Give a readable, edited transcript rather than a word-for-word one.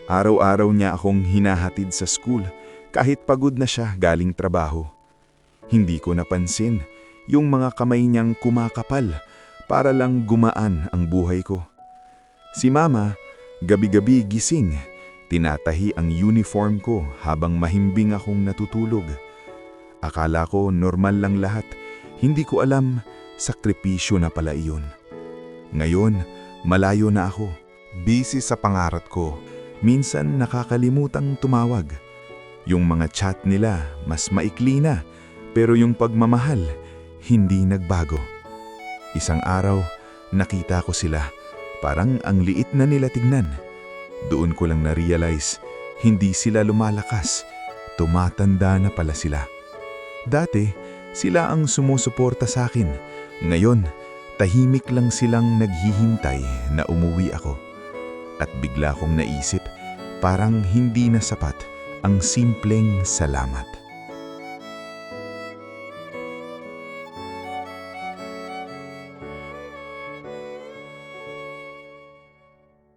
Araw-araw niya akong hinahatid sa school kahit pagod na siya galing trabaho. Hindi ko napansin yung mga kamay niyang kumakapal para lang gumaan ang buhay ko. Si Mama, gabi-gabi gising, tinatahi ang uniform ko habang mahimbing akong natutulog. Akala ko normal lang lahat, hindi ko alam, sakripisyo na pala iyon. Ngayon, malayo na ako, busy sa pangarap ko. Minsan nakakalimutang tumawag. Yung mga chat nila mas maikli na, pero yung pagmamahal hindi nagbago. Isang araw, nakita ko sila, parang ang liit na nila tignan. Doon ko lang na-realize, hindi sila lumalakas, tumatanda na pala sila. Dati, sila ang sumusuporta sa akin. Ngayon, tahimik lang silang naghihintay na umuwi ako. At bigla kong naisip, parang hindi na sapat ang simpleng salamat.